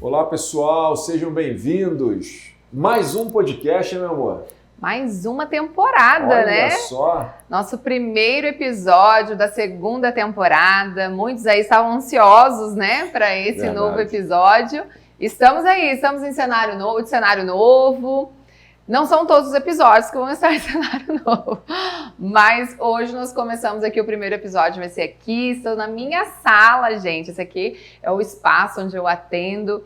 Olá, pessoal, sejam bem-vindos. Mais um podcast, hein, meu amor? Mais uma temporada, Olha né? Só. Nosso primeiro episódio da segunda temporada. Muitos aí estavam ansiosos, né, para esse Verdade. novo episódio. Estamos em cenário novo. Não são todos os episódios que vão estar em cenário novo, mas hoje nós começamos aqui, o primeiro episódio vai ser aqui, estou na minha sala, gente. Esse aqui é o espaço onde eu atendo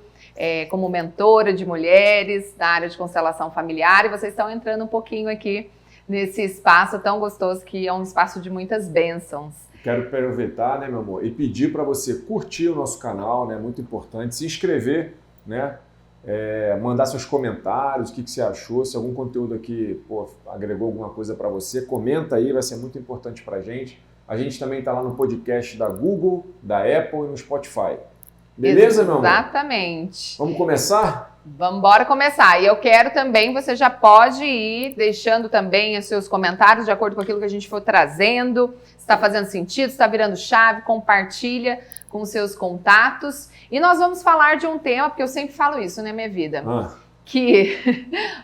como mentora de mulheres na área de constelação familiar, e vocês estão entrando um pouquinho aqui nesse espaço tão gostoso que é um espaço de muitas bênçãos. Quero aproveitar, né, meu amor, e pedir para você curtir o nosso canal, né, muito importante, se inscrever, né, mandar seus comentários, o que você achou, se algum conteúdo aqui agregou alguma coisa para você, comenta aí, vai ser muito importante para a gente. A gente também está lá no podcast da Google, da Apple e no Spotify. Beleza, meu amor? Exatamente. Vamos começar? Vamos embora começar. E eu quero também, você já pode ir deixando também os seus comentários de acordo com aquilo que a gente for trazendo. Se está fazendo sentido, se está virando chave, compartilha com os seus contatos. E nós vamos falar de um tema, porque eu sempre falo isso, né, minha vida? Que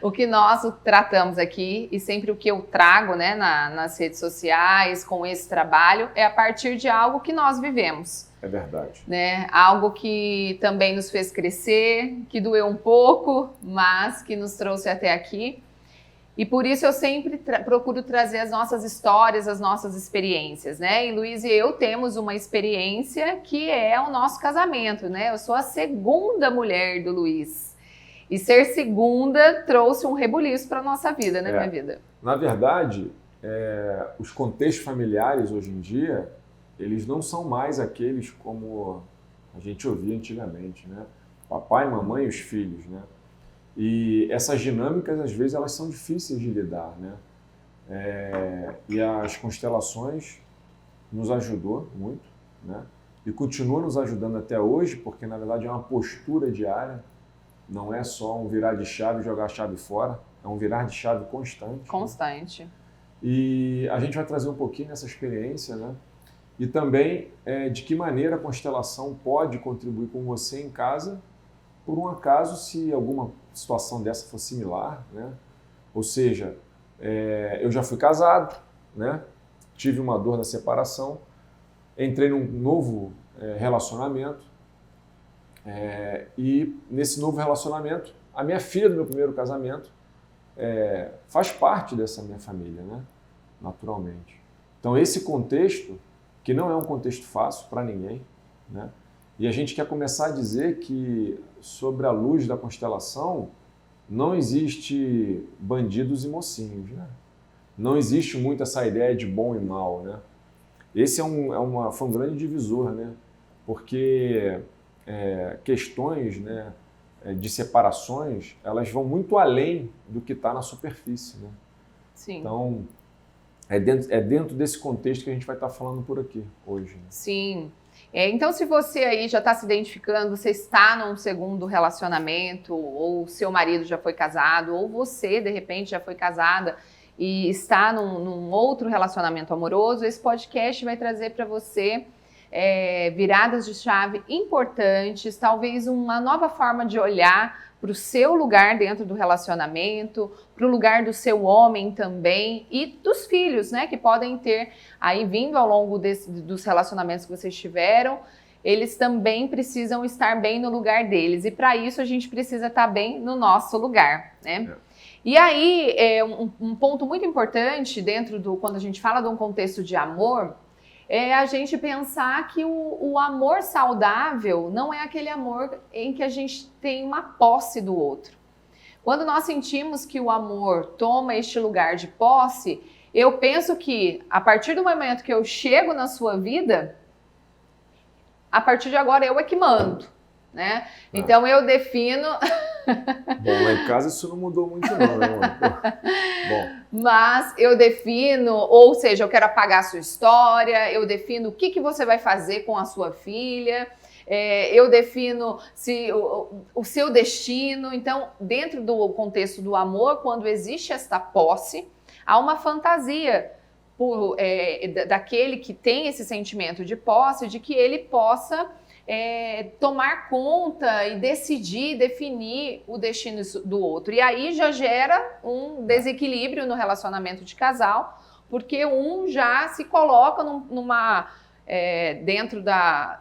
o que nós tratamos aqui e sempre o que eu trago, né, nas redes sociais, com esse trabalho, é a partir de algo que nós vivemos. É verdade. Né? Algo que também nos fez crescer, que doeu um pouco, mas que nos trouxe até aqui. E por isso eu sempre procuro trazer as nossas histórias, as nossas experiências, né? E Luiz e eu temos uma experiência que é o nosso casamento, né? Eu sou a segunda mulher do Luiz. E ser segunda trouxe um rebuliço para a nossa vida, né, minha vida? Na verdade, os contextos familiares hoje em dia, eles não são mais aqueles como a gente ouvia antigamente, né? Papai, mamãe e os filhos, né? E essas dinâmicas, às vezes, elas são difíceis de lidar, né? E as constelações nos ajudou muito, né? E continua nos ajudando até hoje, porque, na verdade, é uma postura diária, não é só um virar de chave e jogar a chave fora, é um virar de chave constante. Constante. Né? E a gente vai trazer um pouquinho dessa experiência, né? E também de que maneira a constelação pode contribuir com você em casa, por um acaso, se alguma situação dessa for similar, né? Ou seja, eu já fui casado, né? Tive uma dor na separação, entrei num novo relacionamento, e nesse novo relacionamento, a minha filha do meu primeiro casamento faz parte dessa minha família, né? Naturalmente. Então esse contexto, que não é um contexto fácil para ninguém, né? E a gente quer começar a dizer que, sobre a luz da constelação, não existe bandidos e mocinhos, né? Não existe muito essa ideia de bom e mal, né? Esse foi um grande divisor, né? Porque questões, né, de separações, elas vão muito além do que está na superfície, né? Sim. Então, é dentro desse contexto que a gente vai estar falando por aqui hoje. Né? Sim. Então, se você aí já está se identificando, você está num segundo relacionamento, ou seu marido já foi casado, ou você, de repente, já foi casada e está num outro relacionamento amoroso, esse podcast vai trazer para você viradas de chave importantes, talvez uma nova forma de olhar para o seu lugar dentro do relacionamento, para o lugar do seu homem também e dos filhos, né, que podem ter aí vindo ao longo dos relacionamentos que vocês tiveram, eles também precisam estar bem no lugar deles, e para isso a gente precisa estar bem no nosso lugar, né? E aí, um ponto muito importante quando a gente fala de um contexto de amor, é a gente pensar que o amor saudável não é aquele amor em que a gente tem uma posse do outro. Quando nós sentimos que o amor toma este lugar de posse, eu penso que a partir do momento que eu chego na sua vida, a partir de agora eu é que mando, né? Então eu defino... Bom, lá em casa isso não mudou muito não, né, mano? Bom. Mas eu defino, ou seja, eu quero apagar a sua história, eu defino o que você vai fazer com a sua filha, eu defino o seu destino. Então, dentro do contexto do amor, quando existe esta posse, há uma fantasia daquele que tem esse sentimento de posse, de que ele possa tomar conta e decidir, definir o destino do outro. E aí já gera um desequilíbrio no relacionamento de casal, porque um já se coloca dentro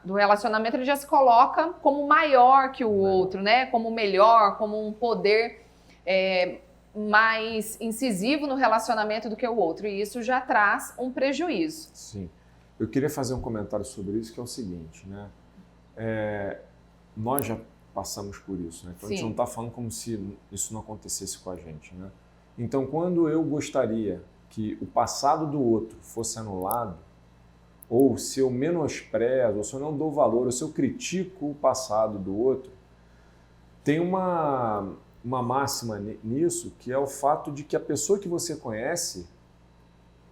do relacionamento, ele já se coloca como maior que o outro, né? Como melhor, como um poder mais incisivo no relacionamento do que o outro. E isso já traz um prejuízo. Sim. Eu queria fazer um comentário sobre isso, que é o seguinte, né? Nós já passamos por isso, né? Então, a gente não está falando como se isso não acontecesse com a gente, né? Então, quando eu gostaria que o passado do outro fosse anulado, ou se eu menosprezo, ou se eu não dou valor, ou se eu critico o passado do outro, tem uma máxima nisso, que é o fato de que a pessoa que você conhece,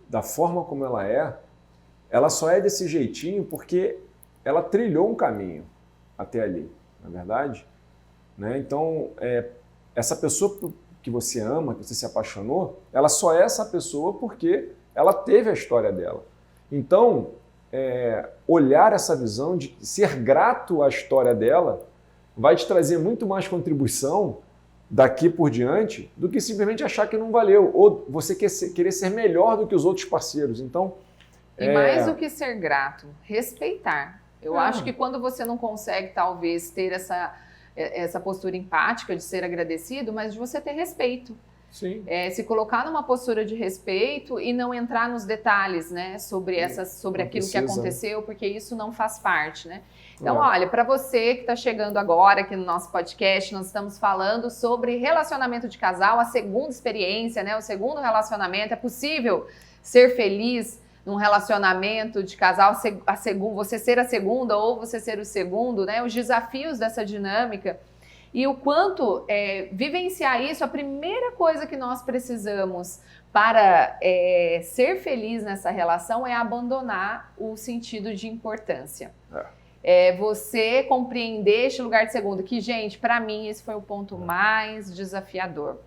da forma como ela só é desse jeitinho porque ela trilhou um caminho até ali, não é verdade? Né? Então, essa pessoa que você ama, que você se apaixonou, ela só é essa pessoa porque ela teve a história dela. Então, olhar essa visão de ser grato à história dela vai te trazer muito mais contribuição daqui por diante do que simplesmente achar que não valeu, ou você querer ser melhor do que os outros parceiros. Então, mais do que ser grato, respeitar. Eu acho que quando você não consegue, talvez, ter essa postura empática de ser agradecido, mas de você ter respeito. Sim. Se colocar numa postura de respeito e não entrar nos detalhes, né, sobre aquilo que aconteceu, porque isso não faz parte, né? Então, olha, para você que está chegando agora aqui no nosso podcast, nós estamos falando sobre relacionamento de casal, a segunda experiência, né, o segundo relacionamento. É possível ser feliz num relacionamento de casal, você ser a segunda ou você ser o segundo, né? Os desafios dessa dinâmica. E o quanto vivenciar isso, a primeira coisa que nós precisamos para ser feliz nessa relação é abandonar o sentido de importância. Você compreender este lugar de segundo, que, gente, para mim esse foi o ponto mais desafiador.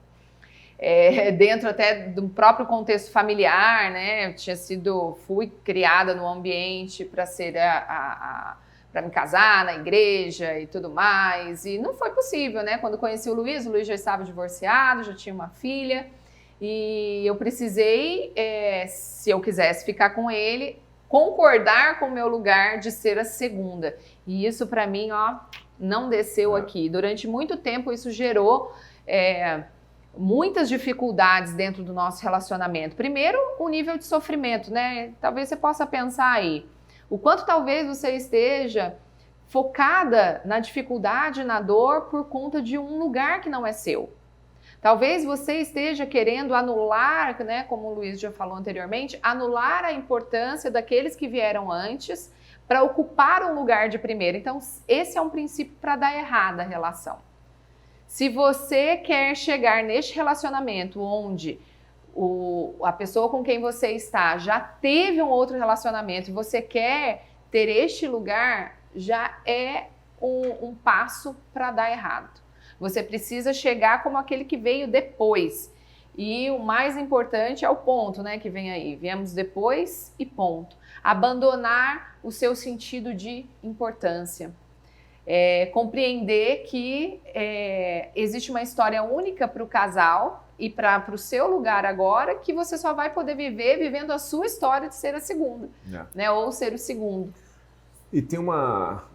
Dentro até do próprio contexto familiar, né? Fui criada num ambiente para ser para me casar na igreja e tudo mais, e não foi possível, né? Quando conheci o Luiz já estava divorciado, já tinha uma filha, e eu precisei, se eu quisesse ficar com ele, concordar com o meu lugar de ser a segunda. E isso para mim, não desceu aqui. Durante muito tempo isso gerou muitas dificuldades dentro do nosso relacionamento. Primeiro, o nível de sofrimento, né? Talvez você possa pensar aí, o quanto talvez você esteja focada na dificuldade, na dor, por conta de um lugar que não é seu. Talvez você esteja querendo anular, né, como o Luiz já falou anteriormente, anular a importância daqueles que vieram antes para ocupar um lugar de primeiro. Então, esse é um princípio para dar errada a relação. Se você quer chegar neste relacionamento onde a pessoa com quem você está já teve um outro relacionamento e você quer ter este lugar, já é um passo para dar errado. Você precisa chegar como aquele que veio depois. E o mais importante é o ponto, né, que vem aí. Viemos depois e ponto. Abandonar o seu sentido de importância. Compreender que existe uma história única para o casal e para o seu lugar agora, que você só vai poder viver vivendo a sua história de ser a segunda, né, ou ser o segundo. E tem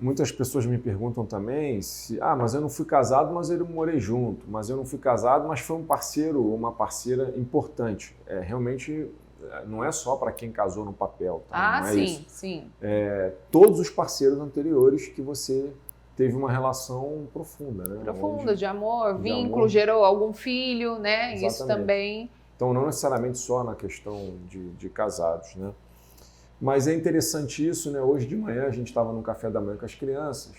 muitas pessoas me perguntam também se, mas eu não fui casado, mas eu morei junto, mas eu não fui casado, mas foi um parceiro ou uma parceira importante. Realmente não é só para quem casou no papel, tá? Não é sim, isso. sim. Todos os parceiros anteriores que você teve uma relação profunda, né? Profunda, de amor, vínculo, gerou algum filho, né? Exatamente. Isso também. Então, não necessariamente só na questão de casados, né? Mas é interessante isso, né? Hoje de manhã a gente estava no café da manhã com as crianças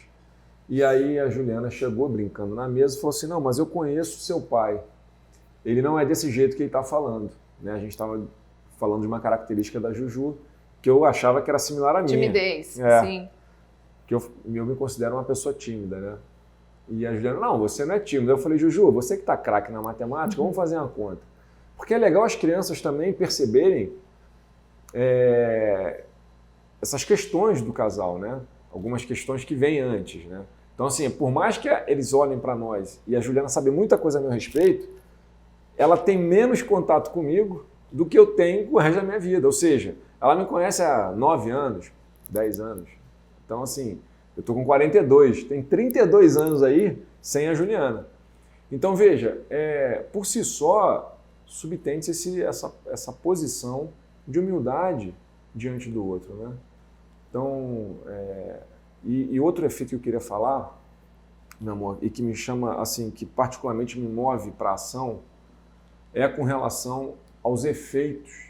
e aí a Juliana chegou brincando na mesa e falou assim, não, mas eu conheço seu pai. Ele não é desse jeito que ele está falando, né? A gente estava falando de uma característica da Juju que eu achava que era similar à minha. Timidez, sim. Que eu me considero uma pessoa tímida, né? E a Juliana, não, você não é tímida. Eu falei, Juju, você que está craque na matemática, vamos fazer uma conta. Porque é legal as crianças também perceberem essas questões do casal, né? algumas questões que vêm antes, né? Então, assim, por mais que eles olhem para nós e a Juliana sabe muita coisa a meu respeito, ela tem menos contato comigo do que eu tenho com o resto da minha vida. Ou seja, ela me conhece há 9 anos, 10 anos. Então, assim, eu estou com 42, tem 32 anos aí sem a Juliana. Então, veja, por si só, subtende-se essa posição de humildade diante do outro, né? Então, e outro efeito que eu queria falar, meu amor, e que me chama, assim, que particularmente me move para a ação, é com relação aos efeitos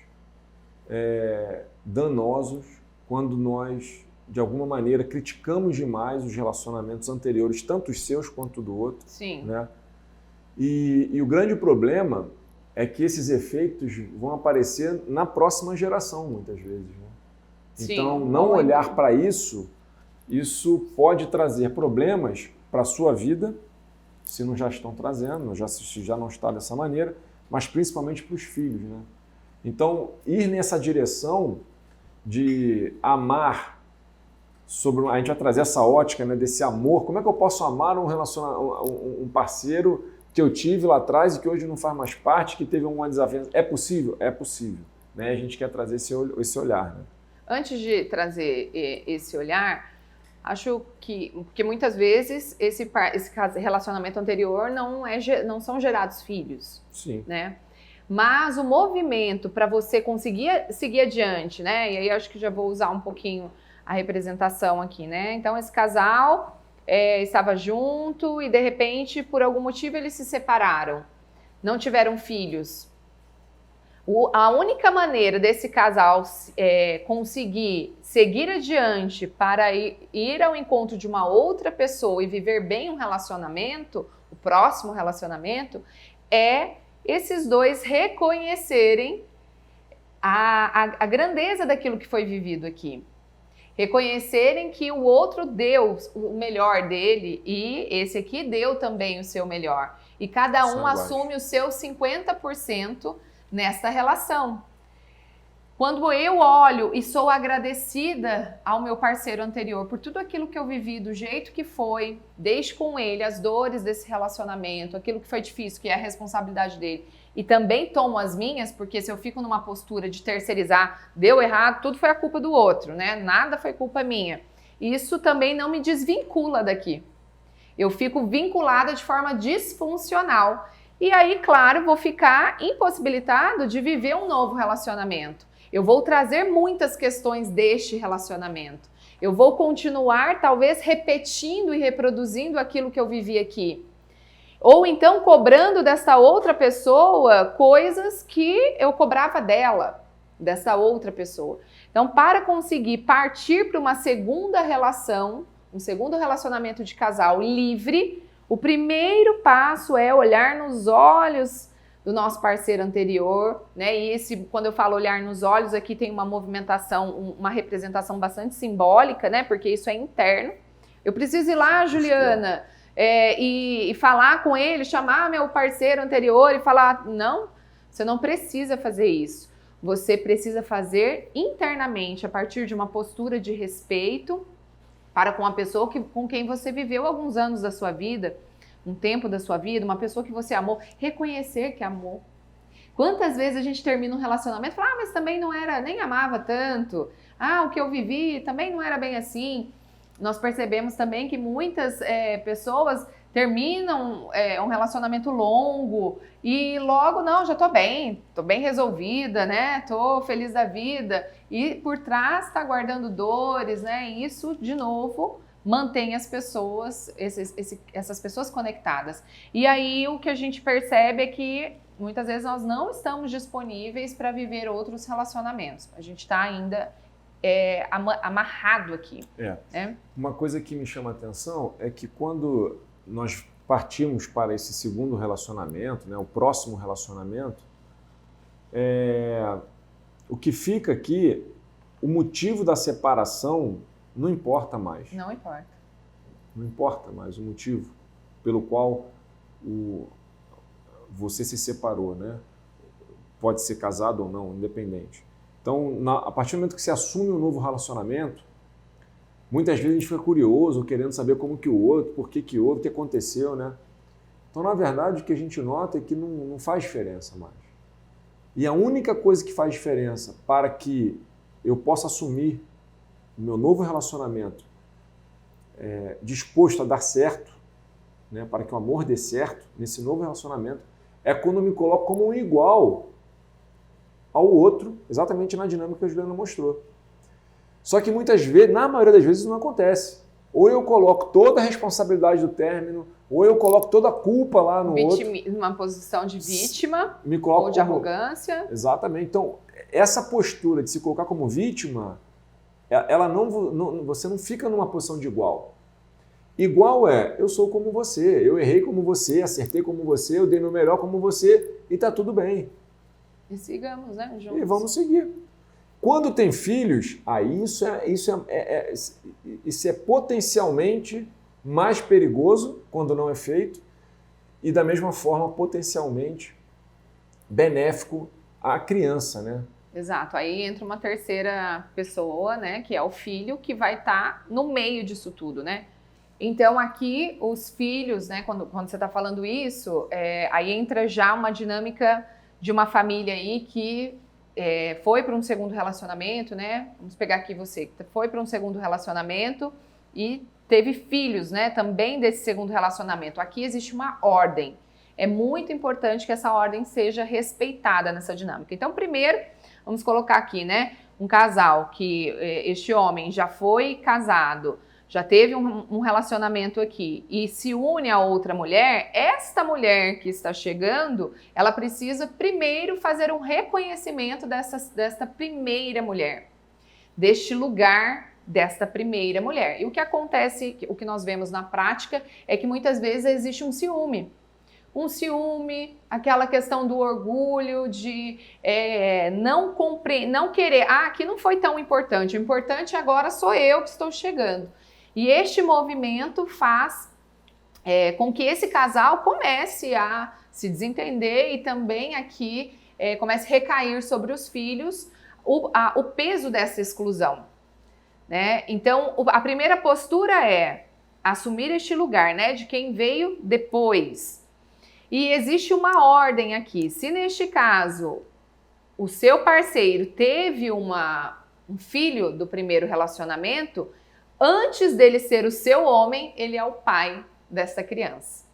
danosos quando nós, de alguma maneira, criticamos demais os relacionamentos anteriores, tanto os seus quanto do outro. Sim. Né? E o grande problema é que esses efeitos vão aparecer na próxima geração, muitas vezes. Né? Sim, então, não olhar para isso pode trazer problemas para a sua vida, se não já estão trazendo, se já não está dessa maneira, mas principalmente para os filhos. Né? Então, ir nessa direção de amar, a gente vai trazer essa ótica, né, desse amor, como é que eu posso amar um parceiro que eu tive lá atrás e que hoje não faz mais parte, que teve uma desavença? É possível? É possível. Né? A gente quer trazer esse olhar. Né? Antes de trazer esse olhar, acho que muitas vezes esse relacionamento anterior não são gerados filhos. Sim. Né? Mas o movimento para você conseguir seguir adiante, né? E aí acho que já vou usar um pouquinho a representação aqui, né? Então esse casal estava junto e de repente, por algum motivo, eles se separaram, não tiveram filhos. A única maneira desse casal conseguir seguir adiante para ir ao encontro de uma outra pessoa e viver bem um relacionamento, o próximo relacionamento, é esses dois reconhecerem a grandeza daquilo que foi vivido aqui. Reconhecerem que o outro deu o melhor dele e esse aqui deu também o seu melhor. E cada um assume o seu 50% nesta relação. Quando eu olho e sou agradecida ao meu parceiro anterior por tudo aquilo que eu vivi, do jeito que foi, deixo com ele as dores desse relacionamento, aquilo que foi difícil, que é a responsabilidade dele, e também tomo as minhas, porque se eu fico numa postura de terceirizar, deu errado, tudo foi a culpa do outro, né? Nada foi culpa minha. Isso também não me desvincula daqui. Eu fico vinculada de forma disfuncional. E aí, claro, vou ficar impossibilitado de viver um novo relacionamento. Eu vou trazer muitas questões deste relacionamento. Eu vou continuar, talvez, repetindo e reproduzindo aquilo que eu vivi aqui. Ou então cobrando dessa outra pessoa coisas que eu cobrava dela, dessa outra pessoa. Então, para conseguir partir para uma segunda relação, um segundo relacionamento de casal livre, o primeiro passo é olhar nos olhos do nosso parceiro anterior, né? E quando eu falo olhar nos olhos, aqui tem uma movimentação, uma representação bastante simbólica, né? Porque isso é interno. Eu preciso ir lá, Juliana, e falar com ele, chamar meu parceiro anterior e falar, não, você não precisa fazer isso. Você precisa fazer internamente, a partir de uma postura de respeito para com a pessoa com quem você viveu alguns anos da sua vida, um tempo da sua vida, uma pessoa que você amou, reconhecer que amou. Quantas vezes a gente termina um relacionamento e fala, mas também não era, nem amava tanto, o que eu vivi também não era bem assim. Nós percebemos também que muitas pessoas terminam um relacionamento longo e logo, não, já tô bem resolvida, né? Tô feliz da vida. E por trás tá guardando dores, né? E isso, de novo, mantém as pessoas, essas pessoas conectadas. E aí o que a gente percebe é que muitas vezes nós não estamos disponíveis para viver outros relacionamentos. A gente está ainda amarrado aqui. Né? Uma coisa que me chama a atenção é que quando nós partimos para esse segundo relacionamento, né, o próximo relacionamento, o que fica aqui, o motivo da separação não importa mais. Não importa. Não importa mais o motivo pelo qual você se separou, né? Pode ser casado ou não, independente. Então, a partir do momento que você assume um novo relacionamento, Muitas vezes a gente fica curioso, querendo saber como que o outro, por que houve, o que aconteceu, né? Então, na verdade, o que a gente nota é que não faz diferença mais. E a única coisa que faz diferença para que eu possa assumir o meu novo relacionamento disposto a dar certo, né, para que o amor dê certo nesse novo relacionamento, é quando eu me coloco como um igual ao outro, exatamente na dinâmica que a Juliana mostrou. Só que muitas vezes, na maioria das vezes, isso não acontece. Ou eu coloco toda a responsabilidade do término, ou eu coloco toda a culpa lá no outro. Uma posição de vítima me coloco ou de arrogância. Exatamente. Então, essa postura de se colocar como vítima, você não fica numa posição de igual. Igual eu sou como você, eu errei como você, acertei como você, eu dei meu melhor como você e tá tudo bem. E sigamos, né, juntos. E vamos seguir. Quando tem filhos, aí isso é potencialmente mais perigoso quando não é feito e da mesma forma potencialmente benéfico à criança, né? Exato. Aí entra uma terceira pessoa, né, que é o filho, que vai estar no meio disso tudo, né? Então aqui os filhos, né, quando você está falando isso, aí entra já uma dinâmica de uma família aí que foi para um segundo relacionamento, né? Vamos pegar aqui você, que foi para um segundo relacionamento e teve filhos, né? Também desse segundo relacionamento. Aqui existe uma ordem. É muito importante que essa ordem seja respeitada nessa dinâmica. Então, primeiro, vamos colocar aqui, né? Um casal que este homem já foi casado, já teve um relacionamento aqui e se une a outra mulher, esta mulher que está chegando, ela precisa primeiro fazer um reconhecimento desta primeira mulher, deste lugar desta primeira mulher. E o que acontece, o que nós vemos na prática, é que muitas vezes existe um ciúme. Um ciúme, aquela questão do orgulho, de não querer, aqui não foi tão importante, o importante agora sou eu que estou chegando. E este movimento faz com que esse casal comece a se desentender e também aqui comece a recair sobre os filhos o peso dessa exclusão, né? Então, a primeira postura é assumir este lugar, né, de quem veio depois. E existe uma ordem aqui. Se neste caso o seu parceiro teve um filho do primeiro relacionamento, antes dele ser o seu homem, ele é o pai dessa criança.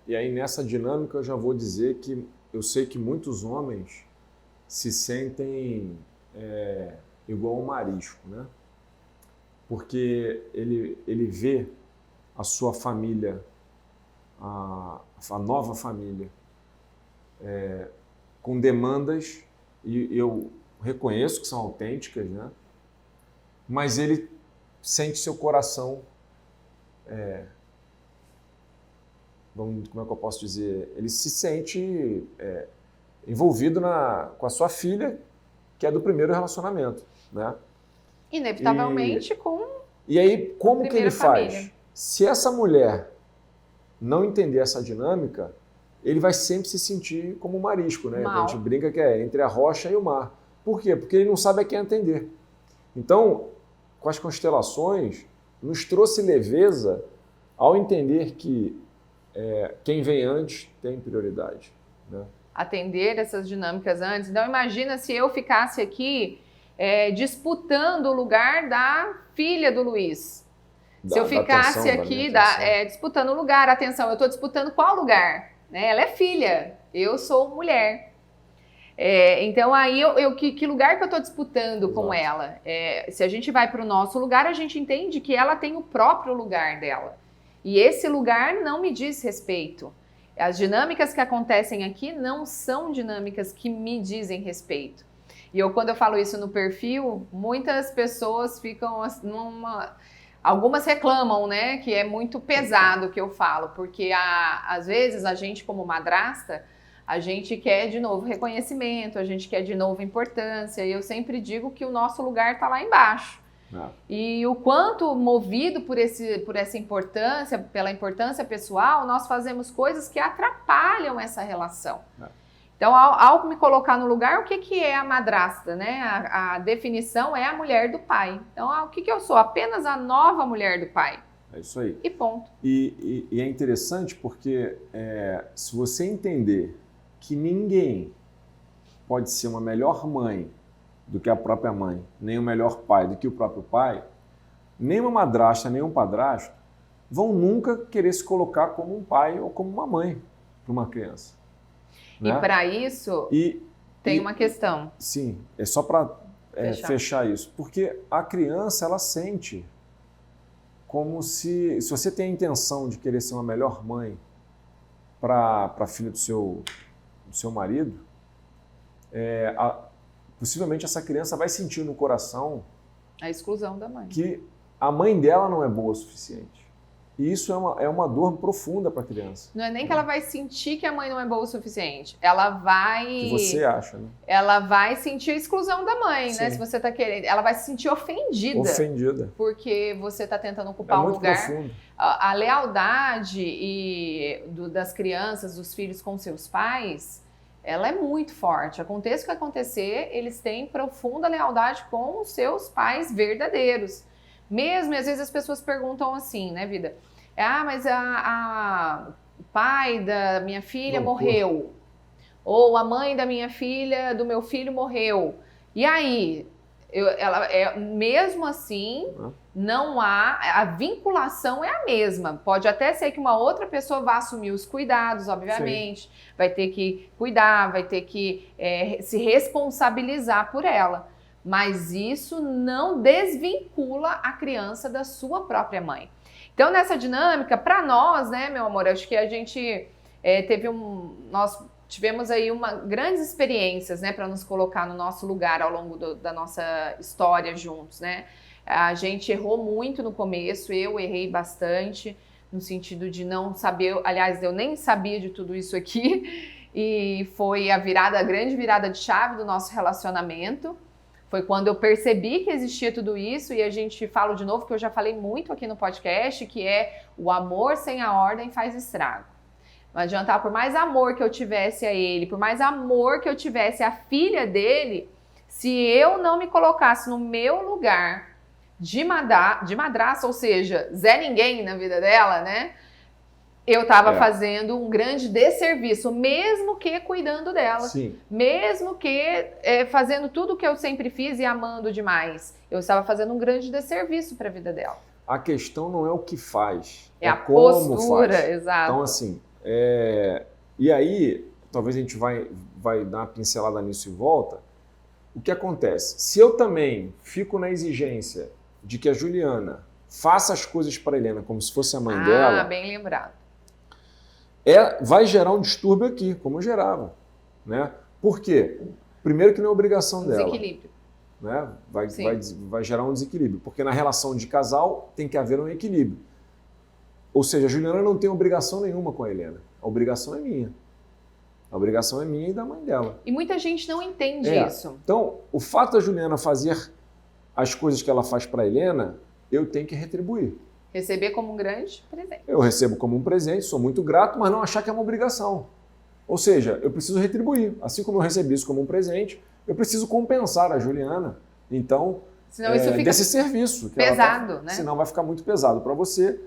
E aí nessa dinâmica eu já vou dizer que eu sei que muitos homens se sentem igual um marisco, né? Porque ele vê a sua família, a nova família, com demandas, e eu reconheço que são autênticas, né? Mas ele sente seu coração, como é que eu posso dizer? Ele se sente envolvido com a sua filha, que é do primeiro relacionamento, né? Inevitavelmente E aí, como que ele faz? Família. Se essa mulher não entender essa dinâmica, ele vai sempre se sentir como um marisco, né? A gente brinca que é entre a rocha e o mar. Por quê? Porque ele não sabe a quem atender. Então, com as constelações, nos trouxe leveza ao entender que quem vem antes tem prioridade, né? Atender essas dinâmicas antes. Então, imagina se eu ficasse aqui disputando o lugar da filha do Luiz. Se eu ficasse aqui disputando o lugar, atenção, eu estou disputando qual lugar? Né? Ela é filha, eu sou mulher. Então, aí, que lugar que eu estou disputando Exato. Com ela? Se a gente vai para o nosso lugar, a gente entende que ela tem o próprio lugar dela. E esse lugar não me diz respeito. As dinâmicas que acontecem aqui não são dinâmicas que me dizem respeito. E quando eu falo isso no perfil, muitas pessoas ficam algumas reclamam, né, que é muito pesado o que eu falo, porque às vezes a gente como madrasta, a gente quer de novo reconhecimento, a gente quer de novo importância, e eu sempre digo que o nosso lugar está lá embaixo. E o quanto movido por essa importância, pela importância pessoal, nós fazemos coisas que atrapalham essa relação. Então, ao me colocar no lugar, o que é a madrasta, né? A definição é a mulher do pai. Então, o que eu sou? Apenas a nova mulher do pai. É isso aí. E ponto. E é interessante porque se você entender que ninguém pode ser uma melhor mãe do que a própria mãe, nem o melhor pai do que o próprio pai, nem uma madrasta, nem um padrasto vão nunca querer se colocar como um pai ou como uma mãe para uma criança. Né? E para isso, tem uma questão. Sim, é só para fechar isso. Porque a criança, ela sente como se você tem a intenção de querer ser uma melhor mãe para a filha do seu marido, possivelmente essa criança vai sentir no coração a exclusão da mãe. Que a mãe dela não é boa o suficiente. E isso é uma dor profunda para a criança. Não é nem que ela vai sentir que a mãe não é boa o suficiente. Ela vai... Que você acha, né? Ela vai sentir a exclusão da mãe, Sim. né? Se você tá querendo. Ela vai se sentir ofendida. Ofendida. Porque você tá tentando ocupar um lugar. Profundo. A lealdade das crianças, dos filhos com seus pais, ela é muito forte. Aconteça o que acontecer, eles têm profunda lealdade com os seus pais verdadeiros. Mesmo, e às vezes as pessoas perguntam assim, né, vida? Mas o pai da minha filha morreu. Ou a mãe da minha filha, do meu filho morreu. E aí? Mesmo assim, não há... A vinculação é a mesma. Pode até ser que uma outra pessoa vá assumir os cuidados, obviamente. Sim. Vai ter que cuidar, vai ter que se responsabilizar por ela. Mas isso não desvincula a criança da sua própria mãe. Então, nessa dinâmica, para nós, né, meu amor, acho que a gente nós tivemos aí grandes experiências, né, para nos colocar no nosso lugar ao longo da nossa história juntos, né? A gente errou muito no começo, eu errei bastante, no sentido de não saber, aliás, eu nem sabia de tudo isso aqui, e foi a grande virada de chave do nosso relacionamento. Foi quando eu percebi que existia tudo isso, e a gente fala de novo, que eu já falei muito aqui no podcast, que é o amor sem a ordem faz estrago. Não adiantava, por mais amor que eu tivesse a ele, por mais amor que eu tivesse a filha dele, se eu não me colocasse no meu lugar de madraça, ou seja, Zé Ninguém na vida dela, né? Eu estava fazendo um grande desserviço, mesmo que cuidando dela. Sim. Mesmo que fazendo tudo o que eu sempre fiz e amando demais. Eu estava fazendo um grande desserviço para a vida dela. A questão não é o que faz, é a como postura, faz. Exato. Então, assim, e aí, talvez a gente vai dar uma pincelada nisso e volta. O que acontece? Se eu também fico na exigência de que a Juliana faça as coisas para a Helena como se fosse a mãe dela... bem lembrado. Vai gerar um distúrbio aqui, como gerava. Né? Por quê? Primeiro que não é obrigação dela. Desequilíbrio. Né? Vai gerar um desequilíbrio, porque na relação de casal tem que haver um equilíbrio. Ou seja, a Juliana não tem obrigação nenhuma com a Helena. A obrigação é minha. A obrigação é minha e da mãe dela. E muita gente não entende isso. Então, o fato da Juliana fazer as coisas que ela faz para a Helena, eu tenho que retribuir. Receber como um grande presente. Eu recebo como um presente, sou muito grato, mas não achar que é uma obrigação. Ou seja, eu preciso retribuir. Assim como eu recebi isso como um presente, eu preciso compensar a Juliana. Então, senão isso fica desse serviço. Que pesado, né? Senão vai ficar muito pesado para você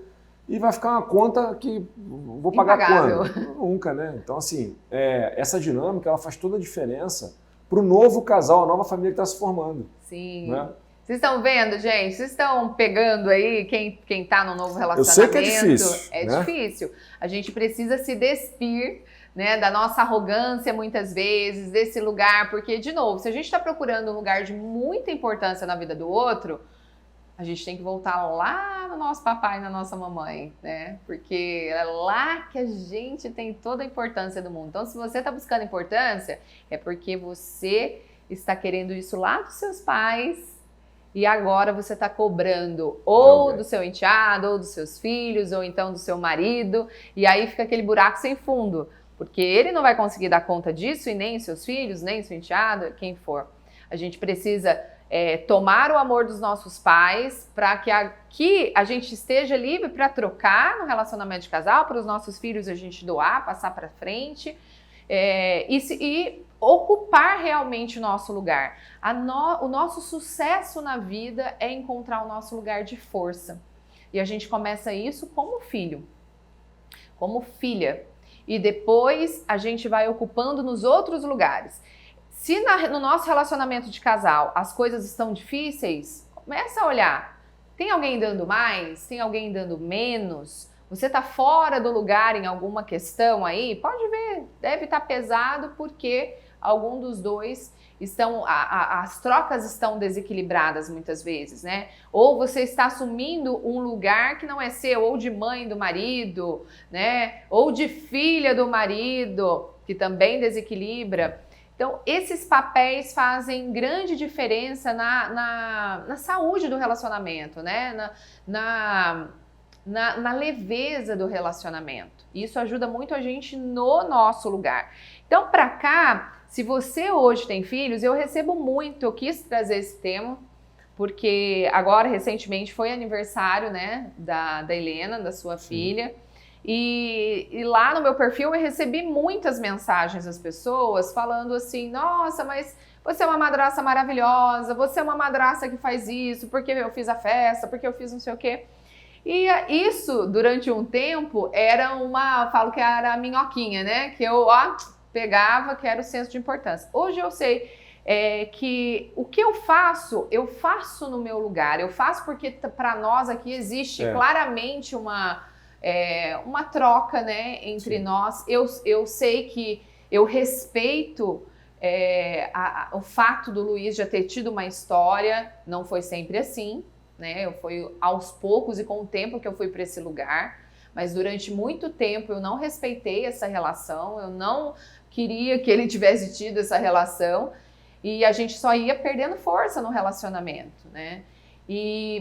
e vai ficar uma conta que vou pagar quando? Nunca, né? Então, assim, essa dinâmica ela faz toda a diferença para o novo casal, a nova família que está se formando. Sim. Né? Vocês estão vendo, gente? Vocês estão pegando aí quem tá no novo relacionamento? Eu sei que é difícil. É né? difícil. A gente precisa se despir, né, da nossa arrogância muitas vezes, desse lugar, porque, de novo, se a gente está procurando um lugar de muita importância na vida do outro, a gente tem que voltar lá no nosso papai e na nossa mamãe, né? Porque é lá que a gente tem toda a importância do mundo. Então, se você está buscando importância, é porque você está querendo isso lá dos seus pais, e agora você está cobrando ou do seu enteado, ou dos seus filhos, ou então do seu marido, e aí fica aquele buraco sem fundo, porque ele não vai conseguir dar conta disso, e nem seus filhos, nem seu enteado, quem for. A gente precisa tomar o amor dos nossos pais para que aqui a gente esteja livre para trocar no relacionamento de casal, para os nossos filhos a gente doar, passar para frente, e ocupar realmente o nosso lugar. O nosso sucesso na vida é encontrar o nosso lugar de força. E a gente começa isso como filho, como filha. E depois a gente vai ocupando nos outros lugares. Se no nosso relacionamento de casal as coisas estão difíceis, começa a olhar. Tem alguém dando mais? Tem alguém dando menos? Você está fora do lugar em alguma questão aí? Pode ver, deve estar pesado porque algum dos dois estão, as trocas estão desequilibradas muitas vezes, né? Ou você está assumindo um lugar que não é seu, ou de mãe do marido, né? Ou de filha do marido, que também desequilibra. Então, esses papéis fazem grande diferença na saúde do relacionamento, né? Na leveza do relacionamento. Isso ajuda muito a gente no nosso lugar. Então, para cá, se você hoje tem filhos, eu recebo muito, eu quis trazer esse tema, porque agora, recentemente, foi aniversário, né, da Helena, da sua filha, e lá no meu perfil eu recebi muitas mensagens das pessoas falando assim, nossa, mas você é uma madraça maravilhosa, você é uma madraça que faz isso, porque eu fiz a festa, porque eu fiz não sei o quê. E isso, durante um tempo, falo que era a minhoquinha, né, que eu, pegava, que era o senso de importância. Hoje eu sei que o que eu faço no meu lugar. Eu faço porque para nós aqui existe claramente uma troca, né, entre nós. Eu sei que eu respeito o fato do Luiz já ter tido uma história, não foi sempre assim, né? Foi aos poucos e com o tempo que eu fui para esse lugar, mas durante muito tempo eu não respeitei essa relação, eu não queria que ele tivesse tido essa relação e a gente só ia perdendo força no relacionamento, né?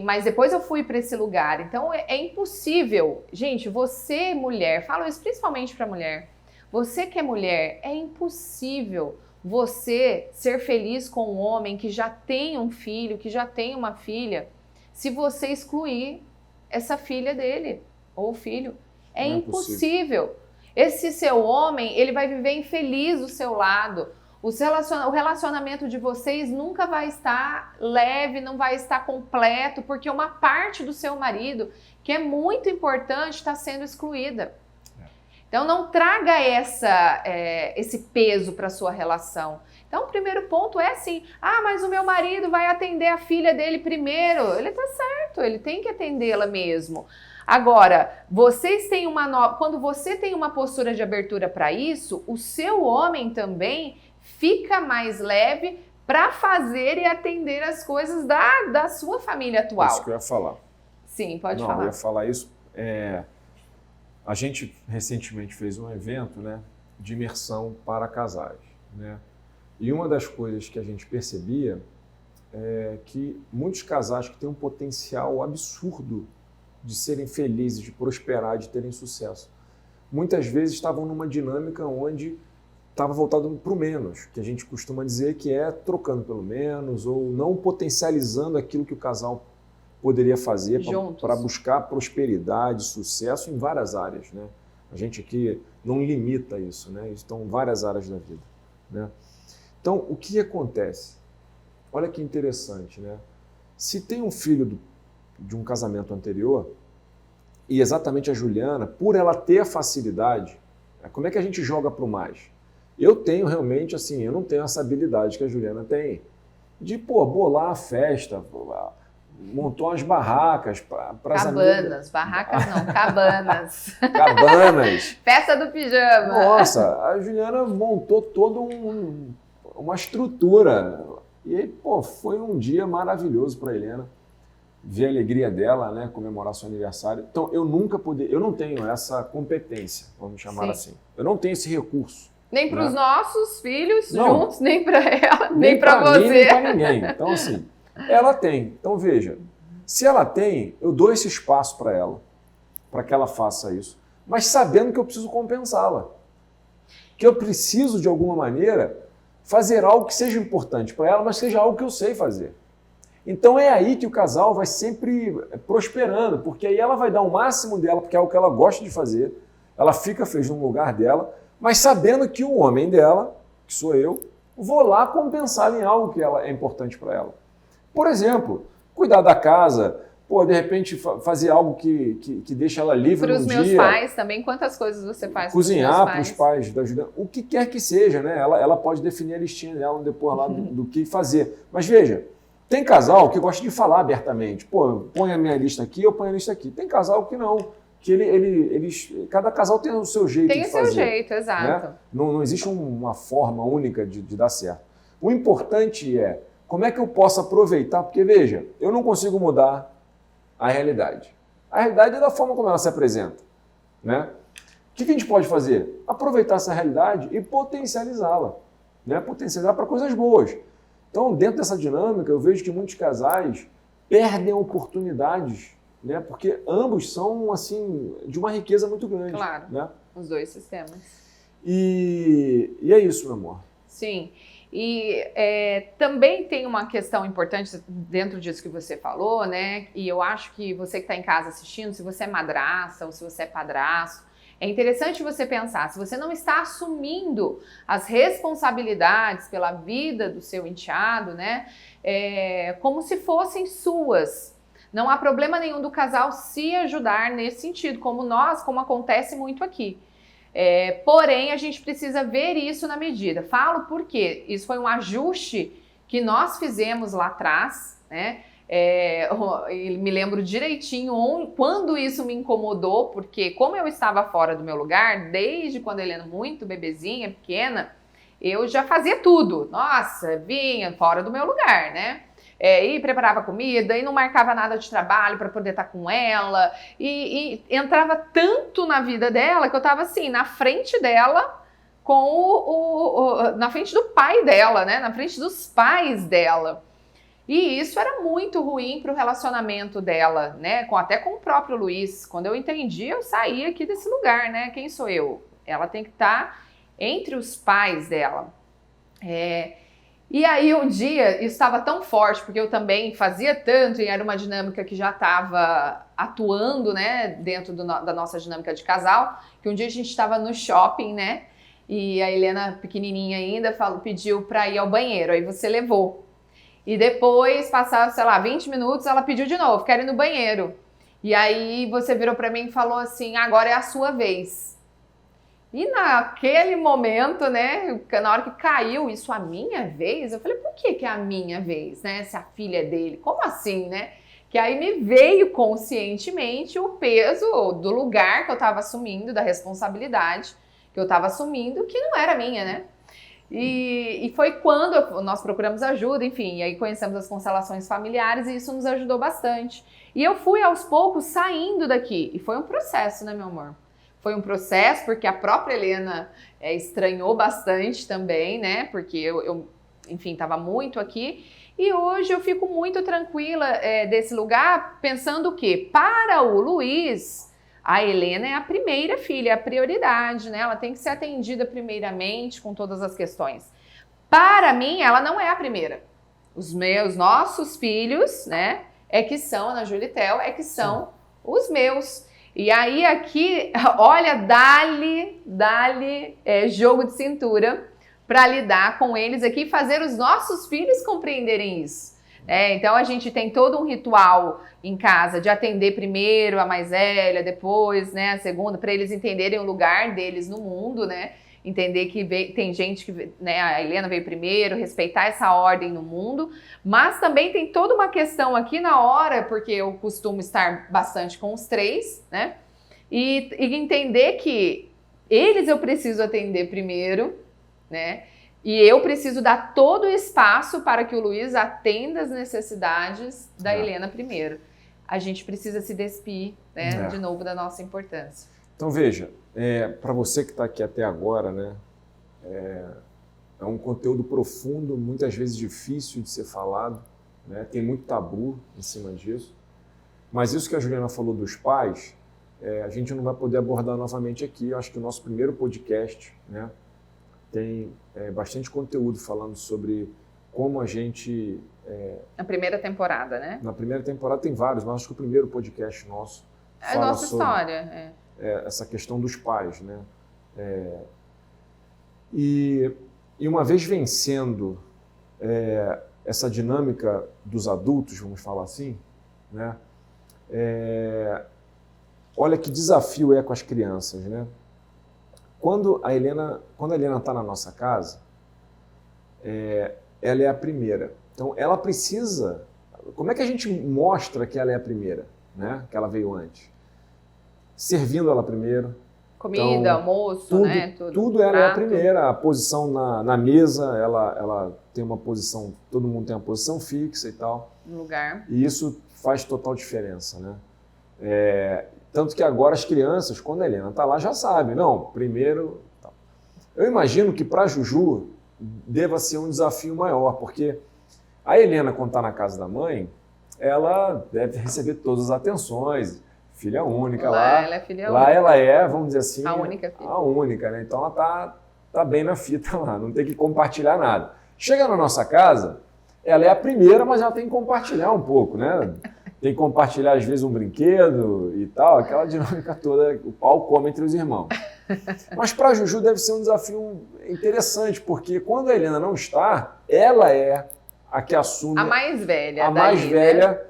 Mas depois eu fui para esse lugar, então é impossível, gente, você mulher, falo isso principalmente para mulher, você que é mulher, é impossível você ser feliz com um homem que já tem um filho, que já tem uma filha, se você excluir essa filha dele ou filho. É impossível. Esse seu homem, ele vai viver infeliz do seu lado. O relacionamento de vocês nunca vai estar leve, não vai estar completo, porque uma parte do seu marido, que é muito importante, está sendo excluída. Então não traga esse peso para a sua relação. Então o primeiro ponto é assim, mas o meu marido vai atender a filha dele primeiro. Ele tá certo, ele tem que atendê-la mesmo. Agora, quando você tem uma postura de abertura para isso, o seu homem também fica mais leve para fazer e atender as coisas da sua família atual. Isso que eu ia falar. Sim, pode falar. Eu ia falar isso. A gente recentemente fez um evento, né, de imersão para casais, né? E uma das coisas que a gente percebia é que muitos casais que têm um potencial absurdo de serem felizes, de prosperar, de terem sucesso, muitas vezes estavam numa dinâmica onde estava voltado para o menos, que a gente costuma dizer que é trocando pelo menos ou não potencializando aquilo que o casal poderia fazer para buscar prosperidade, sucesso em várias áreas, né? A gente aqui não limita isso, né? Estão em várias áreas da vida, né? Então, o que acontece? Olha que interessante, né? Se tem um filho de um casamento anterior, e exatamente a Juliana, por ela ter a facilidade, como é que a gente joga para o mais? Eu tenho realmente, assim, eu não tenho essa habilidade que a Juliana tem, de, bolar a festa, montou umas barracas para as amigas. Barracas não, cabanas. Cabanas. Festa do pijama. Nossa, a Juliana montou toda uma estrutura. E aí, foi um dia maravilhoso para a Helena. Ver a alegria dela, né, comemorar seu aniversário. Então, eu não tenho essa competência, vamos chamar assim. Eu não tenho esse recurso. Nem para os nossos filhos juntos, nem para ela, nem para você. Nem para ninguém. Então, assim, ela tem. Então, veja, se ela tem, eu dou esse espaço para ela, para que ela faça isso, mas sabendo que eu preciso compensá-la. Que eu preciso, de alguma maneira, fazer algo que seja importante para ela, mas seja algo que eu sei fazer. Então é aí que o casal vai sempre prosperando, porque aí ela vai dar o máximo dela, porque é o que ela gosta de fazer, ela fica feliz no lugar dela, mas sabendo que o homem dela, que sou eu, vou lá compensá-la em algo que é importante para ela. Por exemplo, cuidar da casa, de repente fazer algo que deixa ela livre para no dia. Para os meus pais também, quantas coisas você faz cozinhar para os pais da Juliana, o que quer que seja, né? Ela pode definir a listinha dela depois lá do que fazer. Mas veja, tem casal que gosta de falar abertamente. Põe a minha lista aqui, eu ponho a lista aqui. Tem casal que não, que cada casal tem o seu jeito de fazer. Tem o seu jeito, exato. Né? Não existe uma forma única de dar certo. O importante é como é que eu posso aproveitar, porque veja, eu não consigo mudar a realidade. A realidade é da forma como ela se apresenta. Né? O que a gente pode fazer? Aproveitar essa realidade e potencializá-la. Né? Potencializar para coisas boas. Então, dentro dessa dinâmica, eu vejo que muitos casais perdem oportunidades, né? Porque ambos são assim, de uma riqueza muito grande. Claro, né? Os dois sistemas. E é isso, meu amor. Sim. E também tem uma questão importante dentro disso que você falou, né? E eu acho que você que está em casa assistindo, se você é madrasta ou se você é padrasto, é interessante você pensar, se você não está assumindo as responsabilidades pela vida do seu enteado, né? Como se fossem suas. Não há problema nenhum do casal se ajudar nesse sentido, como acontece muito aqui. Porém, a gente precisa ver isso na medida. Falo porque isso foi um ajuste que nós fizemos lá atrás, né? Me lembro direitinho quando isso me incomodou, porque como eu estava fora do meu lugar, desde quando ele era muito bebezinha, pequena, eu já fazia tudo. Nossa, vinha fora do meu lugar, né? E preparava comida, e não marcava nada de trabalho para poder estar com ela, e entrava tanto na vida dela que eu estava assim, na frente dela, na frente do pai dela, né? Na frente dos pais dela. E isso era muito ruim para o relacionamento dela, né? Até com o próprio Luiz. Quando eu entendi, eu saí aqui desse lugar, né? Quem sou eu? Ela tem que estar entre os pais dela. E aí um dia, isso estava tão forte, porque eu também fazia tanto, e era uma dinâmica que já estava atuando, né, dentro da nossa dinâmica de casal, que um dia a gente estava no shopping, né, e a Helena, pequenininha ainda, pediu para ir ao banheiro, aí você levou. E depois, passaram, sei lá, 20 minutos, ela pediu de novo, quero ir no banheiro. E aí você virou para mim e falou assim, agora é a sua vez. E naquele momento, né, na hora que caiu isso, a minha vez, eu falei, por que é a minha vez, né, se a filha é dele? Como assim, né? Que aí me veio conscientemente o peso do lugar que eu estava assumindo, da responsabilidade que eu estava assumindo, que não era minha, né? E foi quando nós procuramos ajuda, enfim, e aí conhecemos as constelações familiares e isso nos ajudou bastante. E eu fui aos poucos saindo daqui, e foi um processo, né, meu amor? Foi um processo porque a própria Helena estranhou bastante também, né? Porque eu enfim, estava muito aqui. E hoje eu fico muito tranquila desse lugar, pensando o quê? Para o Luiz, a Helena é a primeira filha, é a prioridade, né? Ela tem que ser atendida primeiramente com todas as questões. Para mim, ela não é a primeira. Os nossos filhos, né? Que são, Ana Júlia e Theo, que são os meus. E aí aqui, olha, dá-lhe jogo de cintura para lidar com eles aqui e fazer os nossos filhos compreenderem isso. Então a gente tem todo um ritual em casa de atender primeiro a mais velha, depois, né, a segunda, para eles entenderem o lugar deles no mundo, né? Entender que tem gente que, né, a Helena veio primeiro, respeitar essa ordem no mundo, mas também tem toda uma questão aqui na hora, porque eu costumo estar bastante com os três, né, e entender que eles eu preciso atender primeiro, né, e eu preciso dar todo o espaço para que o Luiz atenda as necessidades da Helena primeiro. A gente precisa se despir, né, de novo da nossa importância. Então veja, para você que está aqui até agora, né, é um conteúdo profundo, muitas vezes difícil de ser falado, né, tem muito tabu em cima disso, mas isso que a Juliana falou dos pais, a gente não vai poder abordar novamente aqui. Eu acho que o nosso primeiro podcast, né, tem bastante conteúdo falando sobre como a gente... Na primeira temporada, né? Na primeira temporada tem vários, mas acho que o primeiro podcast nosso fala a nossa história, essa questão dos pais, né? E uma vez vencendo essa dinâmica dos adultos, vamos falar assim, né? Olha que desafio é com as crianças, né? Quando a Helena está na nossa casa, ela é a primeira. Então, ela precisa... Como é que a gente mostra que ela é a primeira, né? Que ela veio antes? Servindo ela primeiro. Comida, então, almoço, né? Tudo ela é a primeira. A posição na mesa, ela tem uma posição... Todo mundo tem uma posição fixa e tal. No lugar. E isso faz total diferença, né? Tanto que agora as crianças, quando a Helena está lá, já sabem. Não, primeiro... Tá. Eu imagino que para a Juju deva ser um desafio maior, porque a Helena, quando está na casa da mãe, ela deve receber todas as atenções, filha única lá. Ela é filha lá única. Ela é, vamos dizer assim... A única filha. A única, né? Então ela tá bem na fita lá, não tem que compartilhar nada. Chega na nossa casa, ela é a primeira, mas ela tem que compartilhar um pouco, né? Tem que compartilhar, às vezes, um brinquedo e tal, aquela dinâmica toda, o pau come entre os irmãos. Mas para a Juju deve ser um desafio interessante, porque quando a Helena não está, ela é a que assume... A mais velha. A mais velha...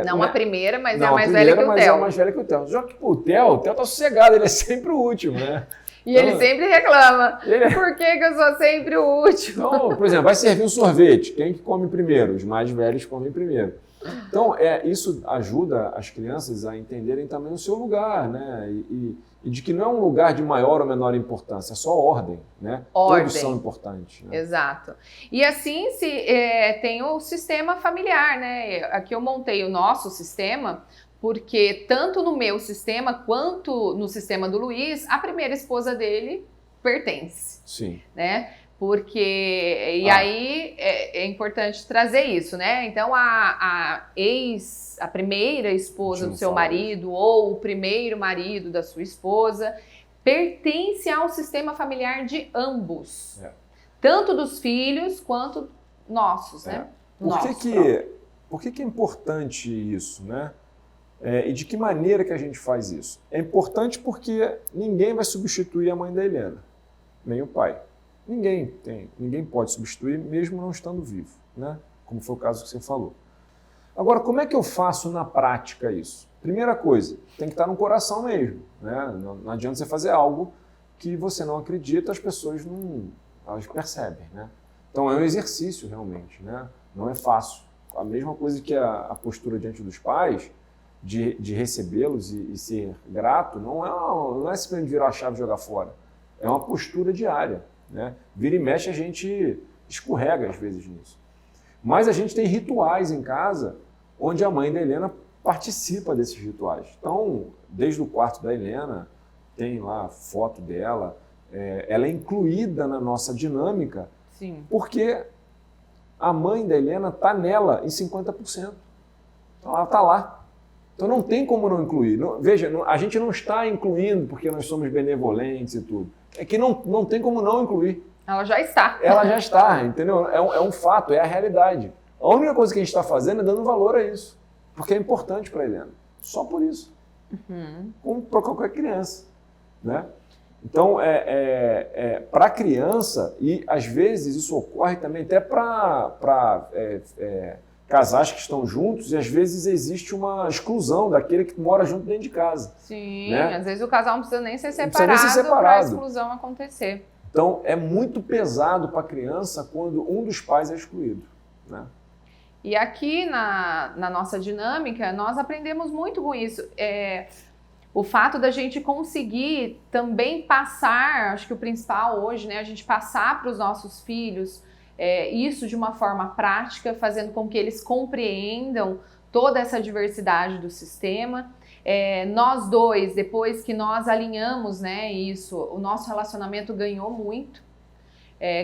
Não a primeira, mas não, é a mais velha que o mas Theo. É a mais velha que o Theo. Já que o Theo tá sossegado, ele é sempre o último, né? E ele sempre reclama. Por que eu sou sempre o último? Então, por exemplo, vai servir um sorvete. Quem que come primeiro? Os mais velhos comem primeiro. Então, isso ajuda as crianças a entenderem também o seu lugar, né? E de que não é um lugar de maior ou menor importância, é só ordem, né? Ordem. Todos são importantes. Né? Exato. E assim tem o sistema familiar, né? Aqui eu montei o nosso sistema, porque tanto no meu sistema quanto no sistema do Luiz, a primeira esposa dele pertence. Sim. Né? Porque, e aí é importante trazer isso, né? Então, a primeira esposa do seu marido ou o primeiro marido da sua esposa pertence ao sistema familiar de ambos. Tanto dos filhos quanto nossos, né? Por que é importante isso, né? E de que maneira que a gente faz isso? É importante porque ninguém vai substituir a mãe da Helena, nem o pai. Ninguém pode substituir, mesmo não estando vivo, né? Como foi o caso que você falou. Agora, como é que eu faço na prática isso? Primeira coisa, tem que estar no coração mesmo, né? Não adianta você fazer algo que você não acredita, as pessoas elas percebem, né? Então é um exercício realmente, né? Não é fácil. A mesma coisa que a postura diante dos pais, de recebê-los e ser grato, não é simplesmente virar a chave e jogar fora. É uma postura diária. Né? Vira e mexe, a gente escorrega às vezes nisso. Mas a gente tem rituais em casa onde a mãe da Helena participa desses rituais. Então, desde o quarto da Helena, tem lá foto dela, ela é incluída na nossa dinâmica. Sim. Porque a mãe da Helena está nela em 50%. Então ela está lá. Então não tem como não incluir. Veja, a gente não está incluindo porque nós somos benevolentes e tudo. É que não tem como não incluir. Ela já está. Ela já está, entendeu? É um fato, é a realidade. A única coisa que a gente está fazendo é dando valor a isso. Porque é importante para a Helena. Só por isso. Como para qualquer criança. Né? Então, para a criança, e às vezes isso ocorre também até para casais que estão juntos, e às vezes existe uma exclusão daquele que mora junto dentro de casa. Sim, né? Às vezes o casal não precisa nem ser separado para a exclusão acontecer. Então, é muito pesado para a criança quando um dos pais é excluído. Né? E aqui na nossa dinâmica, nós aprendemos muito com isso. O fato da gente conseguir também passar, acho que o principal hoje, né, a gente passar para os nossos filhos isso de uma forma prática, fazendo com que eles compreendam toda essa diversidade do sistema. Nós dois, depois que nós alinhamos, né, isso, o nosso relacionamento ganhou muito.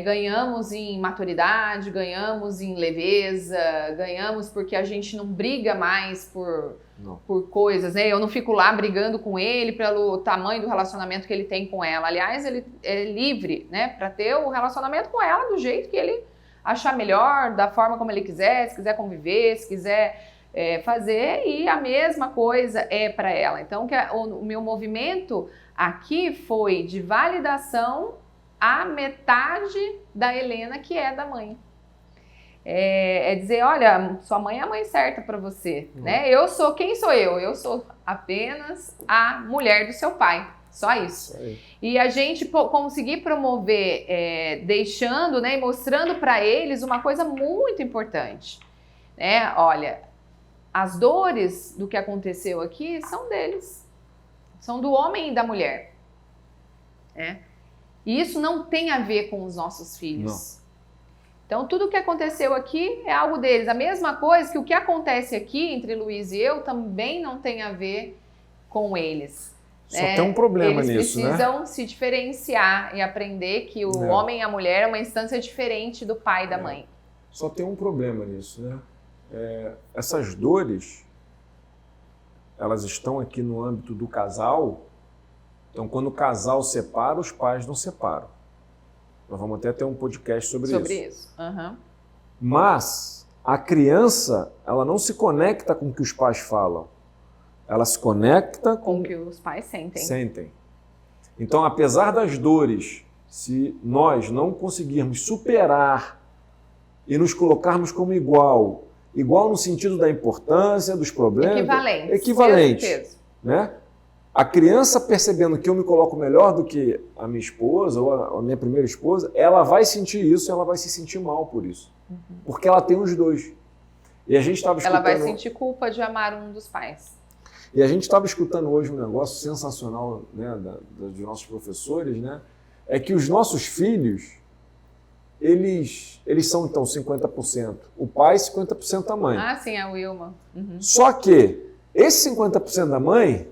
Ganhamos em maturidade, ganhamos em leveza, ganhamos porque a gente não briga mais por coisas, né? Eu não fico lá brigando com ele pelo tamanho do relacionamento que ele tem com ela. Aliás, ele é livre, né, para ter o relacionamento com ela do jeito que ele achar melhor, da forma como ele quiser, se quiser conviver, se quiser fazer, e a mesma coisa para ela. Então, o meu movimento aqui foi de validação a metade da Helena que é da mãe. É dizer, olha, sua mãe é a mãe certa para você, né? Quem sou eu? Eu sou apenas a mulher do seu pai, só isso. E a gente conseguir promover, deixando, né, e mostrando para eles uma coisa muito importante, né? Olha, as dores do que aconteceu aqui são deles, são do homem e da mulher, né? E isso não tem a ver com os nossos filhos. Não. Então, tudo o que aconteceu aqui é algo deles. A mesma coisa que o que acontece aqui entre Luiz e eu também não tem a ver com eles. Só tem um problema nisso, né? Eles precisam se diferenciar e aprender que o homem e a mulher é uma instância diferente do pai e da mãe. Só tem um problema nisso, né? Essas dores, elas estão aqui no âmbito do casal. Então, quando o casal separa, os pais não separam. Nós vamos até ter um podcast sobre isso. Uhum. Mas a criança, ela não se conecta com o que os pais falam. Ela se conecta com o que os pais sentem. Então, apesar das dores, se nós não conseguirmos superar e nos colocarmos como igual no sentido da importância, dos problemas... Equivalente. Né? A criança percebendo que eu me coloco melhor do que a minha esposa ou a minha primeira esposa, ela vai sentir isso, ela vai se sentir mal por isso. Porque ela tem os dois. E a gente estava escutando... Ela vai sentir culpa de amar um dos pais. E a gente estava escutando hoje um negócio sensacional, né, dos nossos professores, né? É que os nossos filhos, eles são então 50% o pai e 50% a mãe. Ah, sim, a Wilma. Uhum. Só que esse 50% da mãe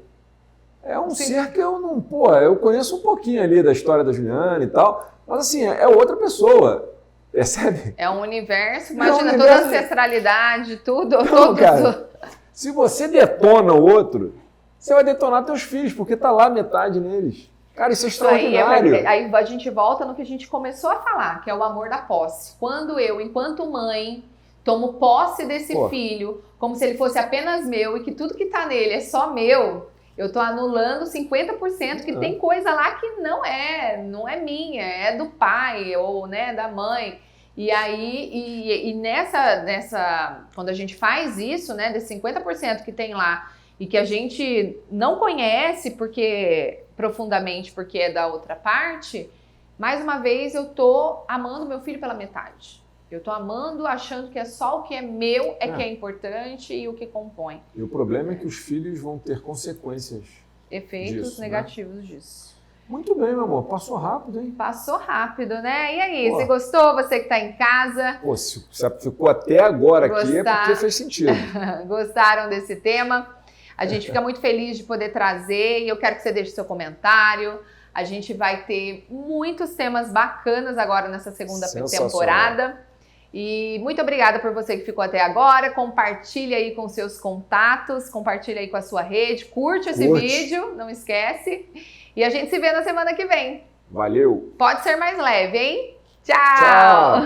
é um ser que eu não... eu conheço um pouquinho ali da história da Juliana e tal, mas assim, é outra pessoa, percebe? É um universo, imagina toda a ancestralidade, tudo. Não, cara, se você detona o outro, você vai detonar teus filhos, porque tá lá metade neles. Cara, isso é extraordinário. Aí a gente volta no que a gente começou a falar, que é o amor da posse. Quando eu, enquanto mãe, tomo posse desse filho, como se ele fosse apenas meu, e que tudo que tá nele é só meu... Eu tô anulando 50% que tem coisa lá que não é minha, é do pai ou, né, da mãe. E aí, nessa, quando a gente faz isso, né, desse 50% que tem lá e que a gente não conhece profundamente porque é da outra parte, mais uma vez eu tô amando meu filho pela metade. Eu tô amando, achando que é só o que é meu que é importante e o que compõe. E o problema é que os filhos vão ter consequências efeitos disso, negativos disso. Muito bem, meu amor. Passou rápido, hein? Passou rápido, né? E aí, você gostou? Você que tá em casa? Se você ficou até agora aqui é porque fez sentido. Gostaram desse tema? A gente fica muito feliz de poder trazer e eu quero que você deixe seu comentário. A gente vai ter muitos temas bacanas agora nessa segunda temporada. E muito obrigada por você que ficou até agora. Compartilha aí com seus contatos, compartilha aí com a sua rede, curte esse vídeo, não esquece. E a gente se vê na semana que vem. Valeu! Pode ser mais leve, hein? Tchau!